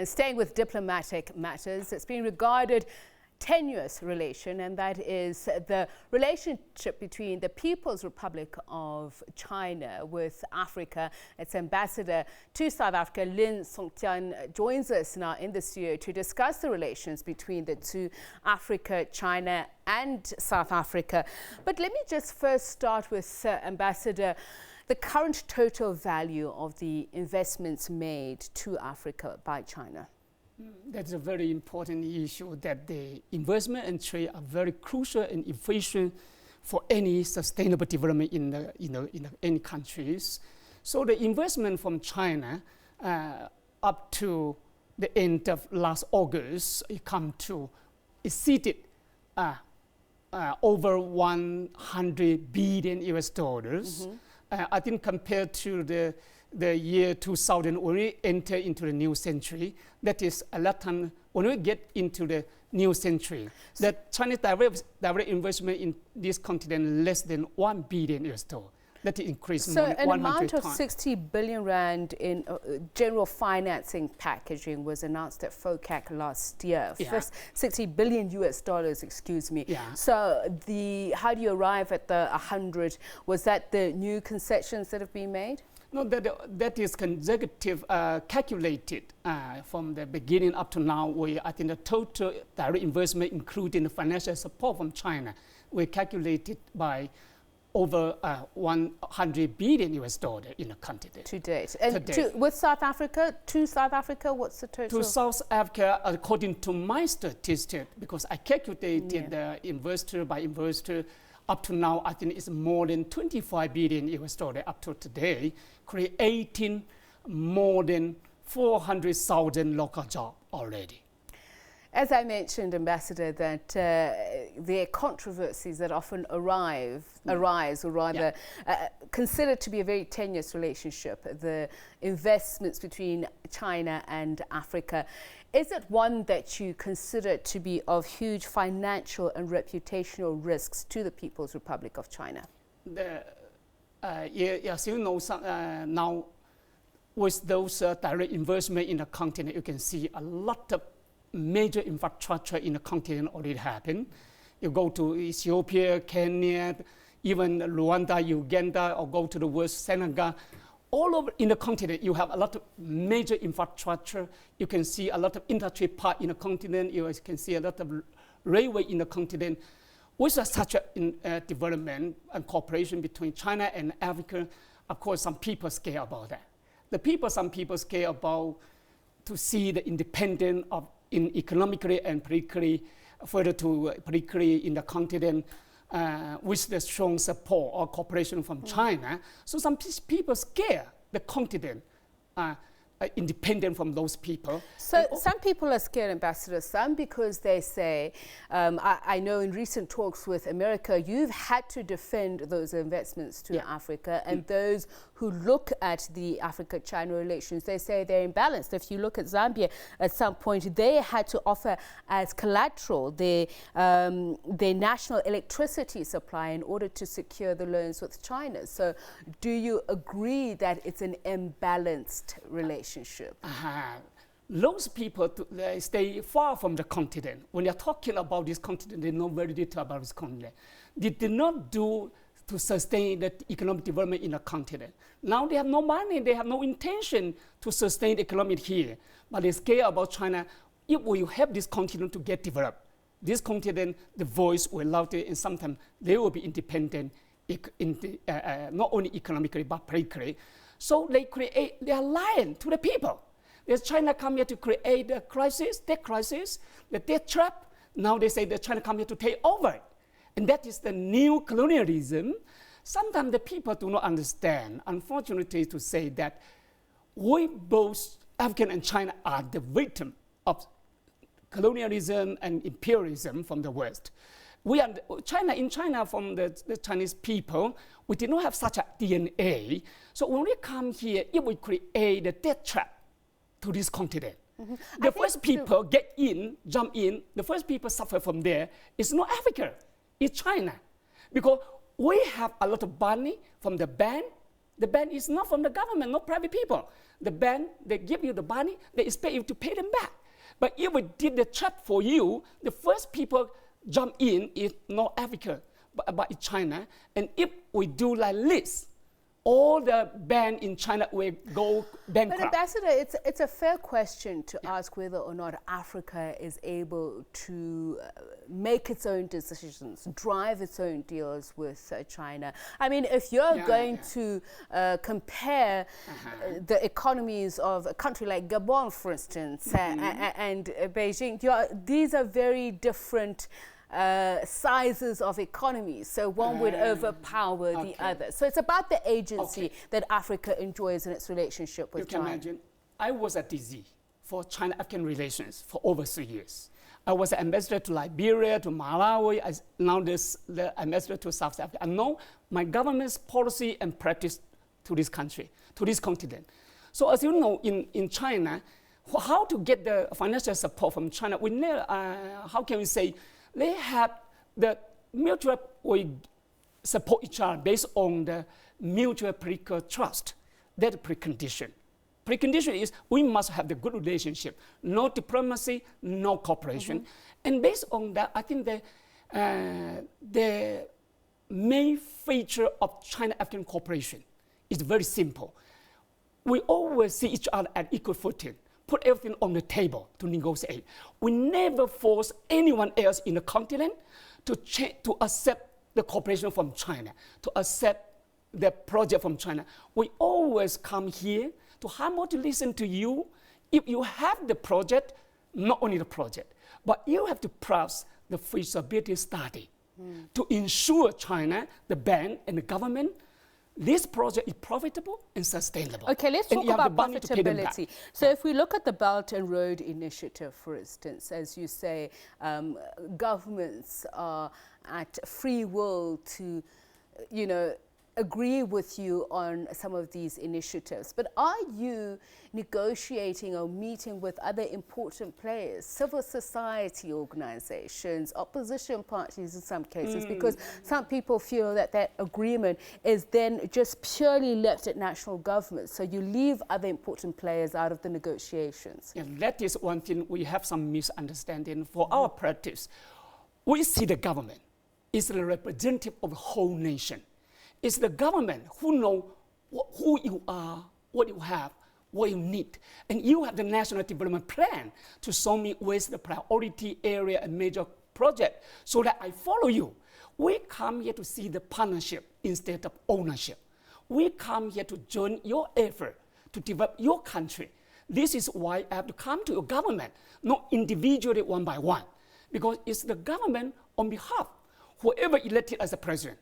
And staying with diplomatic matters, it's been regarded tenuous relation, and that is the relationship between the People's Republic of China with Africa. Its ambassador to South Africa, Lin Songtian, joins us now in the studio to discuss the relations between the two, Africa, China and South Africa. But let me just first start with Ambassador, the current total value of the investments made to Africa by China. That's a very important issue, that the investment and trade are very crucial and efficient for any sustainable development in any countries. So the investment from China up to the end of last August, it exceeded over 100 billion US dollars. I think compared to the year 2000, when we enter into the new century, that is a lot time when we get into the new century, that Chinese direct investment in this continent less than 1 billion US dollars. That increased so more an 100 amount of times. 60 billion rand in general financing packaging was announced at FOCAC last year. Yeah. First 60 billion US dollars, excuse me. Yeah. So how do you arrive at the 100? Was that the new concessions that have been made? No, that is consecutive, calculated from the beginning up to now. I think the total direct investment, including the financial support from China, we calculated by over 100 billion US dollars in the continent. To date. And with South Africa, what's the total? To South Africa, according to my statistics, because I calculated the investor by investor, up to now, I think it's more than 25 billion US dollars up to today, creating more than 400,000 local jobs already. As I mentioned, Ambassador, that there are controversies that often arise, or rather considered to be a very tenuous relationship, the investments between China and Africa. Is it one that you consider to be of huge financial and reputational risks to the People's Republic of China? Yes, you know, now with those direct investment in the continent, you can see a lot of major infrastructure in the continent already happen. You go to Ethiopia, Kenya, even Rwanda, Uganda, or go to the West, Senegal. All over in the continent, you have a lot of major infrastructure. You can see a lot of industry park in the continent. You can see a lot of railway in the continent. With such a development and cooperation between China and Africa, of course, some people scare about that. Some people scare about to see the independence of economically and politically, further to politically in the continent, with the strong support or cooperation from China. So some people scare the continent independent from those people. So some people are scared, Ambassador, some because they say, I know in recent talks with America, you've had to defend those investments to Africa, and those who look at the Africa-China relations, they say they're imbalanced. If you look at Zambia, at some point, they had to offer as collateral their national electricity supply in order to secure the loans with China. So do you agree that it's an imbalanced relationship? Those people, they stay far from the continent. When they're talking about this continent, they know very little about this continent. They did not do to sustain the economic development in the continent. Now they have no money, they have no intention to sustain the economy here. But they care about China. If we help this continent to get developed, this continent, the voice will louder, and sometimes they will be independent, not only economically, but politically. So they are lying to the people. There's China come here to create a crisis, the debt trap. Now they say that China come here to take over. And that is the new colonialism. Sometimes the people do not understand, unfortunately, to say that we both, African and China, are the victim of colonialism and imperialism from the West. In China, from the Chinese people, we did not have such a DNA. So when we come here, if we create a death trap to this continent, the first people jump in, the first people suffer from there is not Africa, it's China. Because we have a lot of money from the bank, The ban is not from the government, not private people. The ban, they give you the money, they expect you to pay them back. But if we did the trap for you, the first people jump in is not Africa, but it's China. And if we do like this, all the ban in China will go bankrupt. But Ambassador, it's a fair question to ask whether or not Africa is able to make its own decisions, drive its own deals with China. I mean, if you're going to compare the economies of a country like Gabon, for instance, and Beijing, these are very different sizes of economies, so one would overpower the other. So it's about the agency that Africa enjoys in its relationship with China. You can imagine, I was at DZ for China-African relations for over 3 years. I was an ambassador to Liberia, to Malawi, now the ambassador to South Africa. I know my government's policy and practice to this country, to this continent. So as you know, in China, how to get the financial support from China, we never, how can we say, they have the mutual support each other based on the mutual political trust. That's a precondition. Precondition is we must have the good relationship, no diplomacy, no cooperation. And based on that, I think the main feature of China-African cooperation is very simple. We always see each other at equal footing. Put everything on the table to negotiate. We never force anyone else in the continent to accept the cooperation from China, to accept the project from China. We always come here to humble to listen to you. If you have the project, not only the project, but you have to pass the feasibility study to ensure China, the bank, and the government this project is profitable and sustainable. Okay, let's talk about profitability. So if we look at the Belt and Road Initiative, for instance, as you say, governments are at free will to, agree with you on some of these initiatives. But are you negotiating or meeting with other important players, civil society organizations, opposition parties in some cases? Because some people feel that that agreement is then just purely left at national governments. So you leave other important players out of the negotiations. Yeah, that is one thing we have some misunderstanding. For our practice, we see the government is the representative of the whole nation. It's the government who know who you are, what you have, what you need. And you have the National Development Plan to show me where's the priority area and major project so that I follow you. We come here to see the partnership instead of ownership. We come here to join your effort to develop your country. This is why I have to come to your government, not individually one by one, because it's the government on behalf, whoever elected as a president.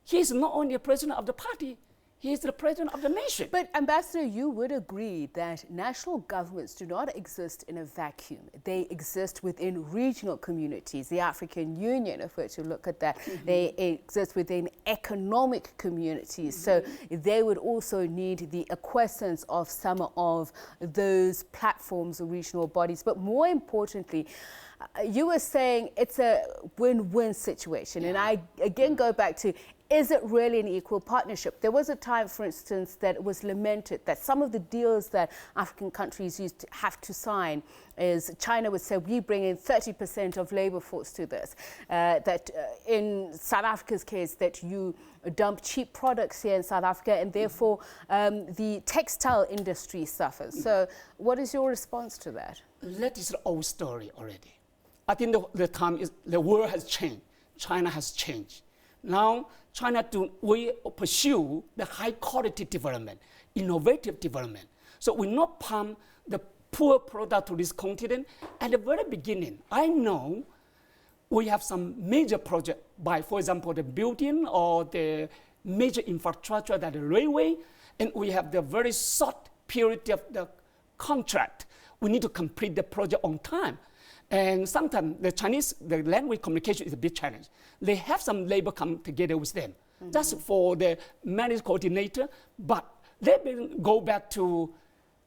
He is not only a president of the party, he is the president of the nation. But Ambassador, you would agree that national governments do not exist in a vacuum. They exist within regional communities. The African Union, if we're to look at that, they exist within economic communities. So they would also need the acquiescence of some of those platforms or regional bodies. But more importantly, you were saying it's a win-win situation. And I again go back to, is it really an equal partnership? There was a time, for instance, that it was lamented that some of the deals that African countries used to have to sign is China would say, we bring in 30% of labor force to this. In South Africa's case, that you dump cheap products here in South Africa and therefore the textile industry suffers. So what is your response to that? That is the old story already. I think the world has changed. China has changed. Now, we pursue the high quality development, innovative development. So we not pump the poor product to this continent. At the very beginning, I know we have some major project by, for example, the building or the major infrastructure, that the railway, and we have the very short period of the contract. We need to complete the project on time. And sometimes the language communication is a big challenge. They have some labor come together with them, just for the managed coordinator, but they will go back to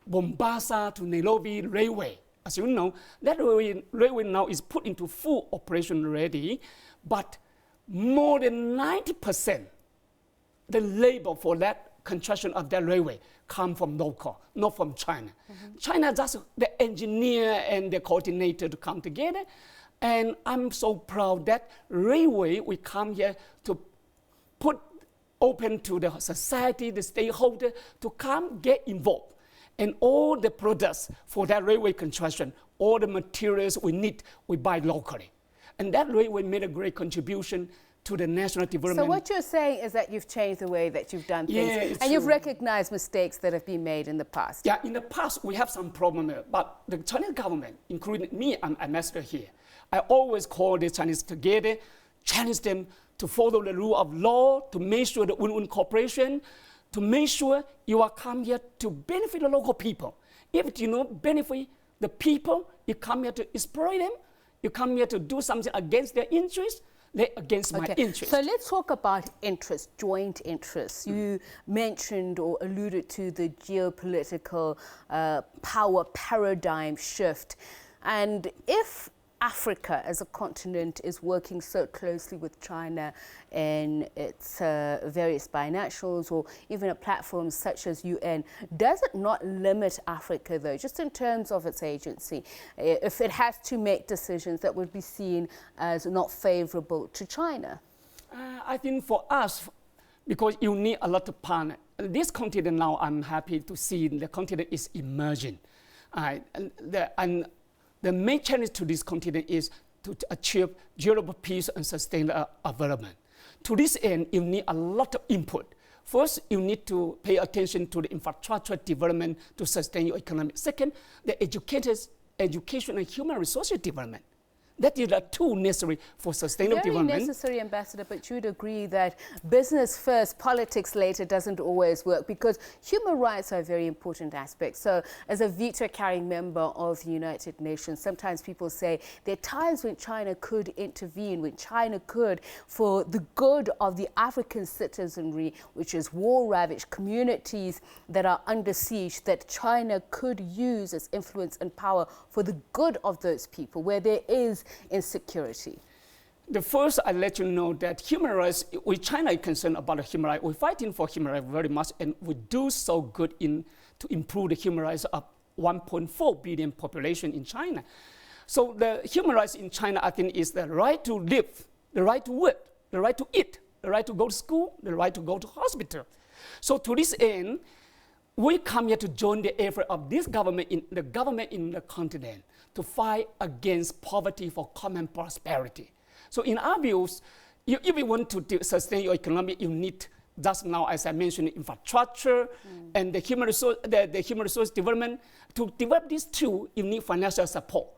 Mombasa, to Nairobi railway. As you know, that railway now is put into full operation already, but more than 90%, the labor for that construction of that railway come from local, not from China. China just the engineer and the coordinator to come together. And I'm so proud that railway we come here to put open to the society, the stakeholder to come get involved. And all the products for that railway construction, all the materials we need, we buy locally. And that railway made a great contribution to the national development. So what you're saying is that you've changed the way that you've done things, and you've recognized mistakes that have been made in the past. Yeah, in the past we have some problem, but the Chinese government, including me, I'm a ambassador here, I always call the Chinese together, challenge them to follow the rule of law, to make sure the win-win cooperation, to make sure you are come here to benefit the local people. If you don't benefit the people, you come here to exploit them, you come here to do something against their interests, they're against my interests. So let's talk about interests, joint interests. You mentioned or alluded to the geopolitical power paradigm shift. And if Africa as a continent is working so closely with China in its various binationals or even at platforms such as UN, does it not limit Africa, though, just in terms of its agency, if it has to make decisions that would be seen as not favorable to China? I think for us, because you need a lot of partners, this continent now I'm happy to see the continent is emerging. The main challenge to this continent is to achieve durable peace and sustainable development. To this end, you need a lot of input. First, you need to pay attention to the infrastructure development to sustain your economy. Second, the education and human resources development. That is the two necessary for sustainable development. Very necessary, Ambassador, but you'd agree that business first, politics later doesn't always work, because human rights are a very important aspect. So as a veto-carrying member of the United Nations, sometimes people say there are times when China could intervene, when China could, for the good of the African citizenry, which is war-ravaged communities that are under siege, that China could use its influence and power for the good of those people, where there is insecurity. The first, I let you know that human rights, with China is concerned about the human rights. We're fighting for human rights very much, and we do so good to improve the human rights of 1.4 billion population in China. So the human rights in China, I think, is the right to live, the right to work, the right to eat, the right to go to school, the right to go to hospital. So to this end, we come here to join the effort of this government in the continent to fight against poverty for common prosperity. So in our views, if you want to sustain your economy, you need, just now, as I mentioned, infrastructure and the human resource development. To develop these two, you need financial support.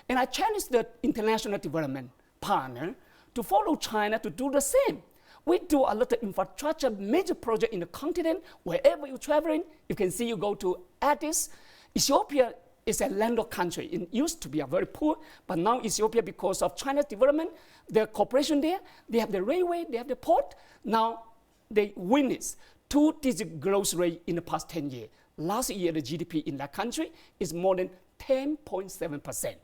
And I challenge the international development partner to follow China to do the same. We do a lot of infrastructure, major project in the continent. Wherever you're traveling, you can see you go to Addis. Ethiopia is a landlocked country. It used to be a very poor, but now Ethiopia, because of China's development, the cooperation there, they have the railway, they have the port. Now they witness 2-digit growth rate in the past 10 years. Last year, the GDP in that country is more than 10.7%.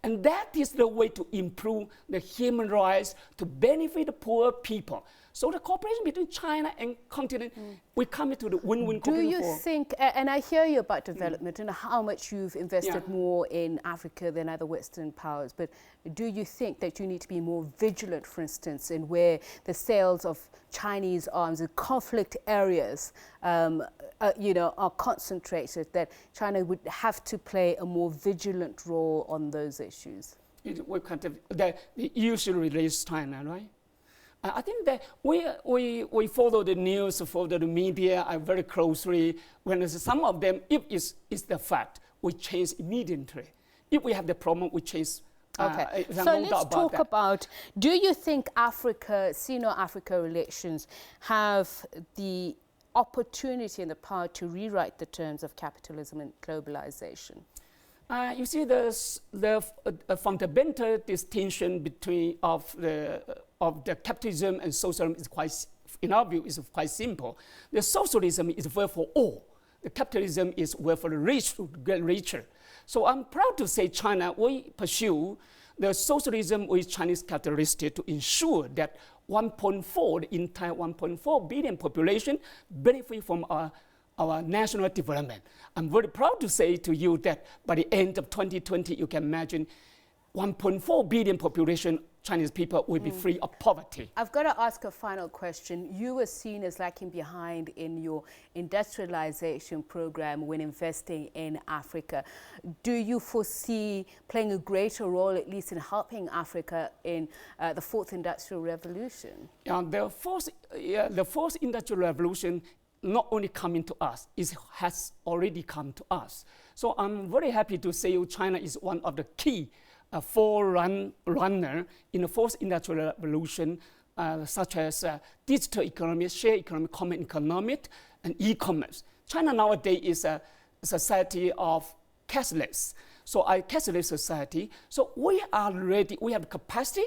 And that is the way to improve the human rights, to benefit the poor people. So the cooperation between China and continent, we come into the win-win cooperation. Do you think, and I hear you about development and how much you've invested more in Africa than other Western powers, but do you think that you need to be more vigilant, for instance, in where the sales of Chinese arms in conflict areas are concentrated, that China would have to play a more vigilant role on those issues? The EU should release China, right? I think that we follow the news, follow the media very closely. When some of them, if it's the fact, we change immediately. If we have the problem, we change. Okay, so let's talk about, do you think Africa, Sino-Africa relations have the opportunity and the power to rewrite the terms of capitalism and globalization? You see, the fundamental distinction between of the capitalism and socialism is quite, in our view, is quite simple. The socialism is work for all. The capitalism is work for the rich to get richer. So I'm proud to say China, we pursue the socialism with Chinese characteristic to ensure that 1.4, the entire 1.4 billion population benefit from our national development. I'm very proud to say to you that by the end of 2020, you can imagine 1.4 billion population Chinese people will be free of poverty. I've got to ask a final question. You were seen as lagging behind in your industrialization program when investing in Africa. Do you foresee playing a greater role, at least in helping Africa in the fourth industrial revolution? The fourth industrial revolution not only coming to us, it has already come to us. So I'm very happy to say China is one of the key forerunner in the fourth industrial revolution, such as digital economy, share economy, common economy, and e-commerce. China nowadays is a society of cashless, so a cashless society. So we are ready, we have capacity,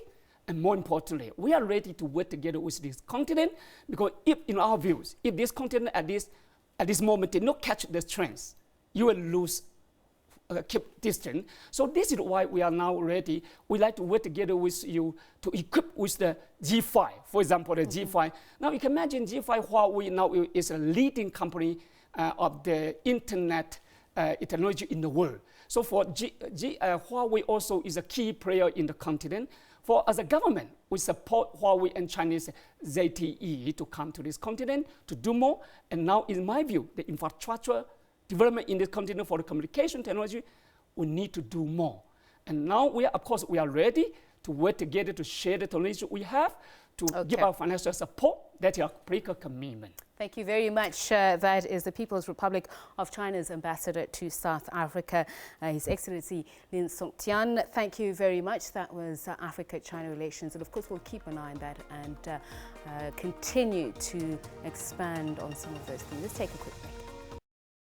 and more importantly, we are ready to work together with this continent, because if, in our views, if this continent at this moment did not catch the trends, you will lose. Keep distant. So this is why we are now ready. We like to work together with you to equip with the G5, for example, the G5. Now you can imagine G5, Huawei now is a leading company of the internet technology in the world. So for Huawei also is a key player in the continent. For as a government, we support Huawei and Chinese ZTE to come to this continent to do more. And now, in my view, the infrastructure development in this continent for the communication technology, we need to do more. And now, of course, we are ready to work together to share the technology we have, to give our financial support. That's our political commitment. Thank you very much. That is the People's Republic of China's ambassador to South Africa, His Excellency Lin Songtian. Thank you very much. That was Africa-China relations. And of course, we'll keep an eye on that and continue to expand on some of those things. Let's take a quick break.